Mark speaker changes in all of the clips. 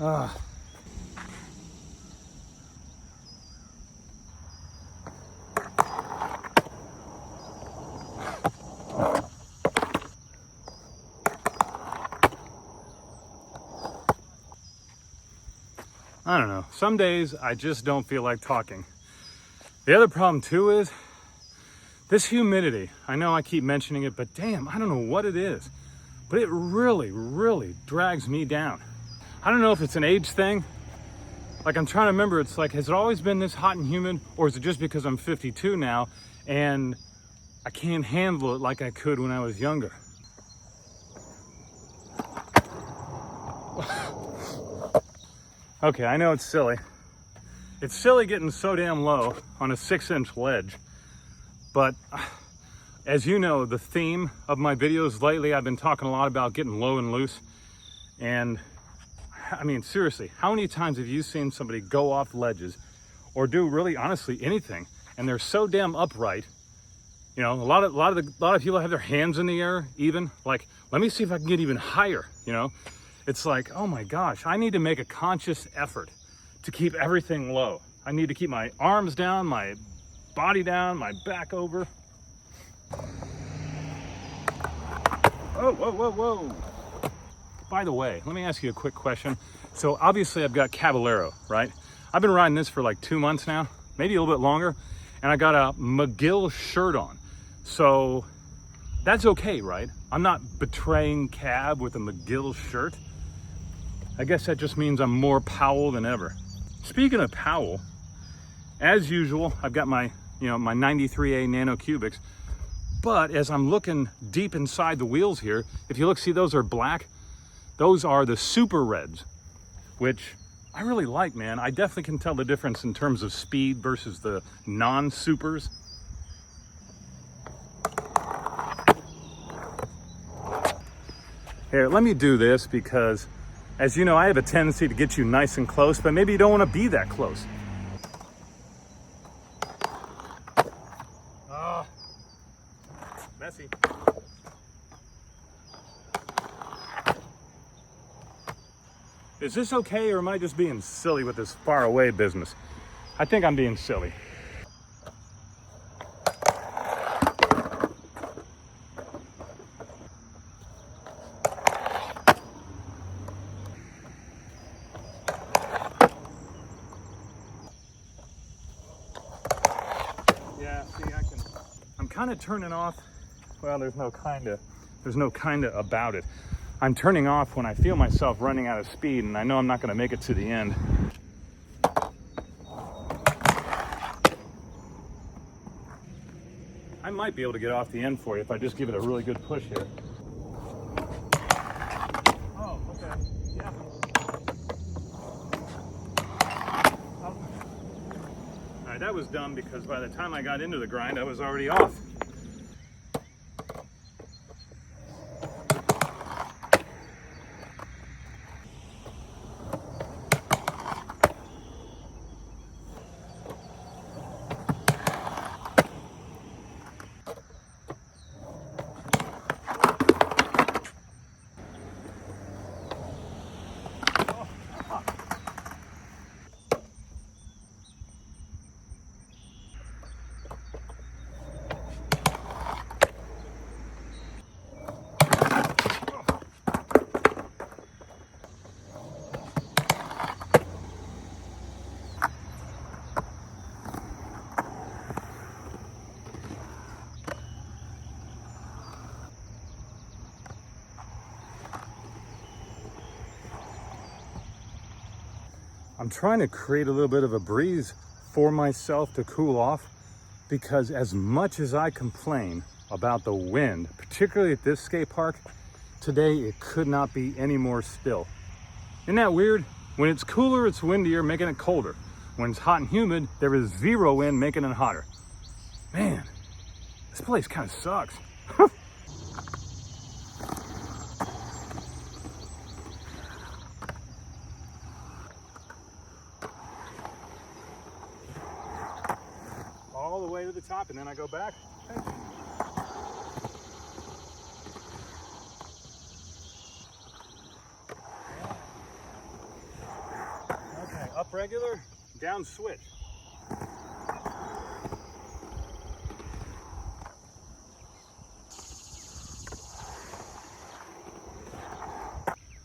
Speaker 1: I don't know. Some days I just don't feel like talking. The other problem too is this humidity. I know I keep mentioning it, but damn, I don't know what it is, but it really, really drags me down. I don't know if it's an age thing. Like, I'm trying to remember, it's like, has it always been this hot and humid, or is it just because I'm 52 now and I can't handle it like I could when I was younger? Okay, I know it's silly. It's silly getting so damn low on a 6-inch ledge, but as you know, the theme of my videos lately, I've been talking a lot about getting low and loose. And I mean, seriously, how many times have you seen somebody go off ledges or do really honestly anything, and they're so damn upright? You know, a lot of people have their hands in the air even, like, let me see if I can get even higher, you know? It's like, oh my gosh, I need to make a conscious effort to keep everything low. I need to keep my arms down, my body down, my back over. Oh, whoa, whoa, whoa. By the way, let me ask you a quick question. So obviously I've got Caballero, right? I've been riding this for like 2 months now, maybe a little bit longer, and I got a McGill shirt on. So that's okay, right? I'm not betraying Cab with a McGill shirt. I guess that just means I'm more Powell than ever. Speaking of Powell, as usual, I've got my, my 93A Nano Cubics, but as I'm looking deep inside the wheels here, if you look, see those are black? Those are the Super Reds, which I really like, man. I definitely can tell the difference in terms of speed versus the non-supers. Here, let me do this because, as you know, I have a tendency to get you nice and close, but maybe you don't want to be that close. Messy. Is this okay, or am I just being silly with this far away business? I think I'm being silly. Yeah, see, I'm kind of turning off. Well, there's no kinda about it. I'm turning off when I feel myself running out of speed and I know I'm not going to make it to the end. I might be able to get off the end for you if I just give it a really good push here. Oh, okay. Yeah. All right, that was dumb because by the time I got into the grind, I was already off. I'm trying to create a little bit of a breeze for myself to cool off, because as much as I complain about the wind, particularly at this skate park, today it could not be any more still. Isn't that weird? When it's cooler, it's windier, making it colder. When it's hot and humid, there is zero wind, making it hotter. Man, this place kind of sucks. All the way to the top, and then I go back. regular, down switch.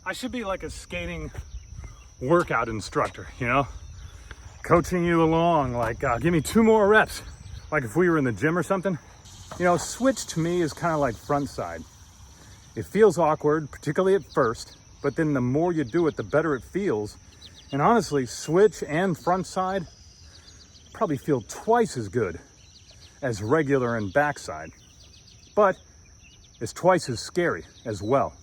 Speaker 1: I should be like a skating workout instructor, you know, coaching you along, like give me 2 more reps, like if we were in the gym or something. You know, switch to me is kind of like front side. It feels awkward, particularly at first, but then the more you do it, the better it feels. And honestly, switch and front side probably feel twice as good as regular and backside, but it's twice as scary as well.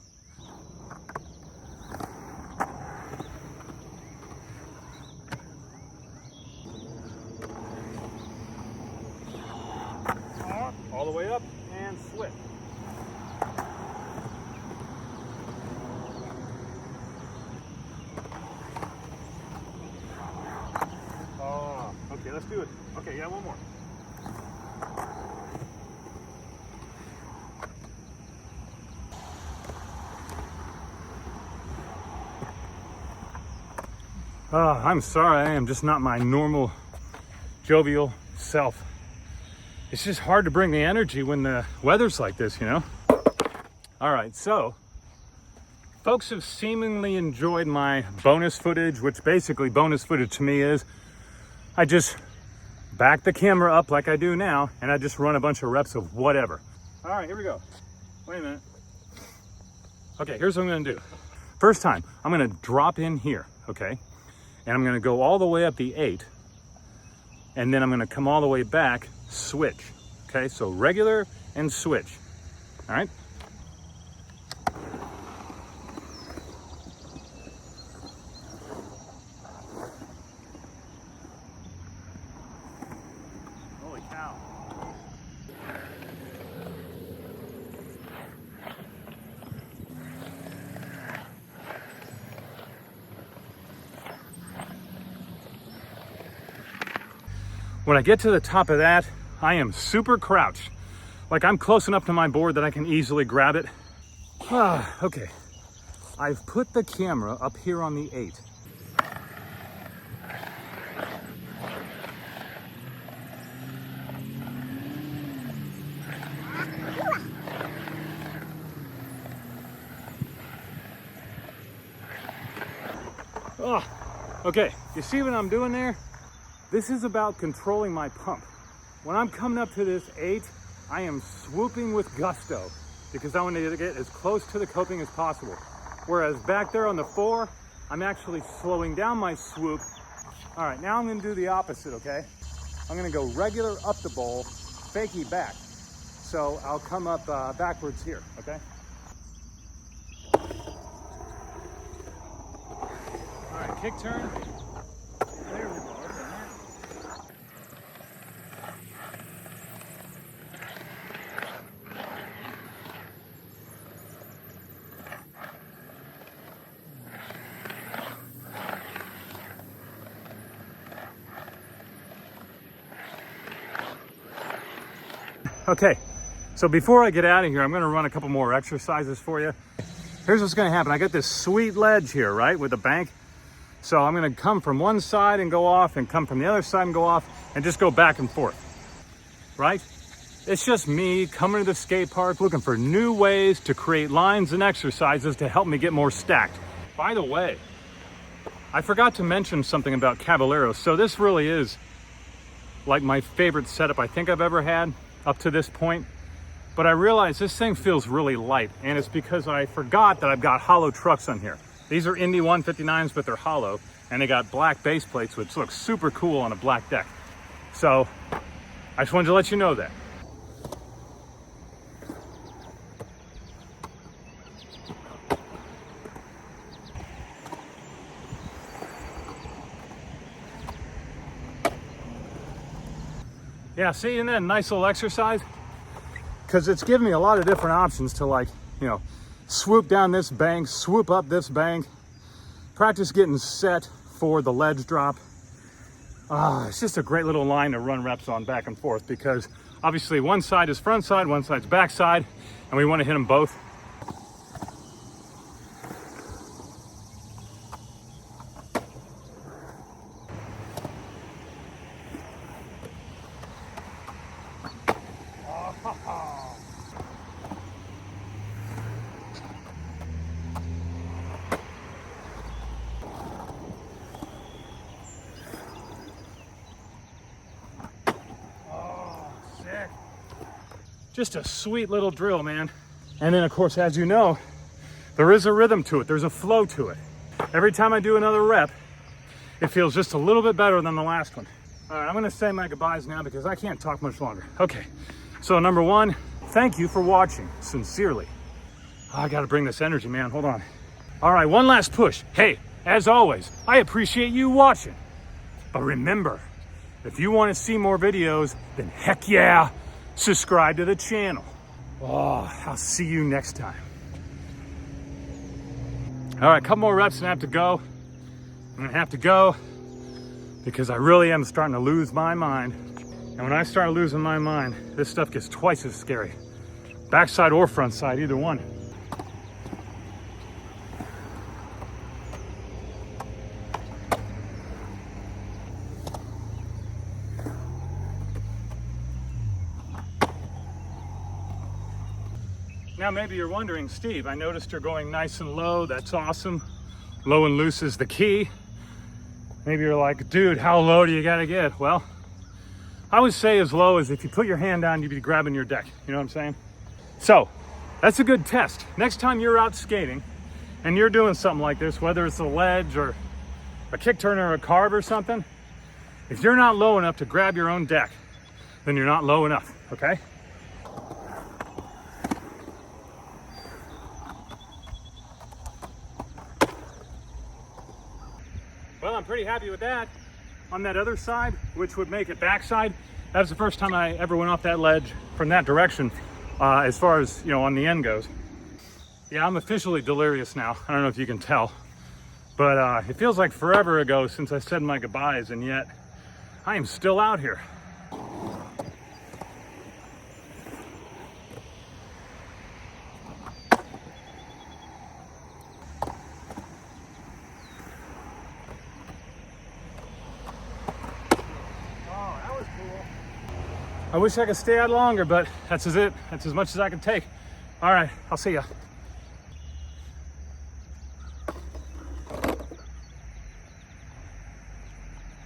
Speaker 1: All the way up and switch. Oh, okay, let's do it. Okay, yeah, one more. I'm sorry, I am just not my normal jovial self. It's just hard to bring the energy when the weather's like this, you know? All right, so folks have seemingly enjoyed my bonus footage, which basically bonus footage to me is I just back the camera up like I do now, and I just run a bunch of reps of whatever. All right, here we go. Wait a minute. Okay, here's what I'm gonna do. First time, I'm gonna drop in here, okay? And I'm gonna go all the way up the 8, and then I'm gonna come all the way back, switch. Okay, so regular and switch. All right. Holy cow. When I get to the top of that, I am super crouched. Like I'm close enough to my board that I can easily grab it. Okay. I've put the camera up here on the 8. Okay, you see what I'm doing there? This is about controlling my pump. When I'm coming up to this 8, I am swooping with gusto because I want to get as close to the coping as possible. Whereas back there on the 4, I'm actually slowing down my swoop. All right, now I'm gonna do the opposite, okay? I'm gonna go regular up the bowl, fakie back. So I'll come up backwards here, okay? All right, kick turn. There we go. Okay, so before I get out of here, I'm gonna run a couple more exercises for you. Here's what's gonna happen. I got this sweet ledge here, right, with the bank. So I'm gonna come from one side and go off, and come from the other side and go off, and just go back and forth, right? It's just me coming to the skate park looking for new ways to create lines and exercises to help me get more stacked. By the way, I forgot to mention something about Caballero. So this really is like my favorite setup I think I've ever had up to this point, but I realized this thing feels really light, and it's because I forgot that I've got hollow trucks on here. These are Indy 159s, but they're hollow, and they got black base plates, which looks super cool on a black deck. So I just wanted to let you know that. Yeah, see, and then nice little exercise, because it's giving me a lot of different options to, like, you know, swoop down this bank, swoop up this bank, practice getting set for the ledge drop. It's just a great little line to run reps on back and forth, because obviously one side is front side, one side's back side, and we want to hit them both. Just a sweet little drill, man. And then of course, as you know, there is a rhythm to it. There's a flow to it. Every time I do another rep, it feels just a little bit better than the last one. All right, I'm gonna say my goodbyes now because I can't talk much longer. Okay, so number one, thank you for watching, sincerely. Oh, I gotta bring this energy, man, hold on. All right, one last push. Hey, as always, I appreciate you watching. But remember, if you wanna see more videos, then heck yeah, subscribe to the channel. Oh, I'll see you next time. All right, a couple more reps and I have to go. I'm gonna have to go because I really am starting to lose my mind. And when I start losing my mind, this stuff gets twice as scary. Backside or front side, either one. Now maybe you're wondering, Steve, I noticed you're going nice and low. That's awesome. Low and loose is the key. Maybe you're like, dude, how low do you gotta get? Well, I would say as low as if you put your hand down, you'd be grabbing your deck. You know what I'm saying? So that's a good test. Next time you're out skating and you're doing something like this, whether it's a ledge or a kick turn or a carve or something, if you're not low enough to grab your own deck, then you're not low enough, okay? Well, I'm pretty happy with that. On that other side, which would make it backside, that was the first time I ever went off that ledge from that direction, as far as, you know, on the end goes. Yeah, I'm officially delirious now. I don't know if you can tell, but it feels like forever ago since I said my goodbyes, and yet I am still out here. I wish I could stay out longer, but that's as much as I can take. All right, I'll see ya.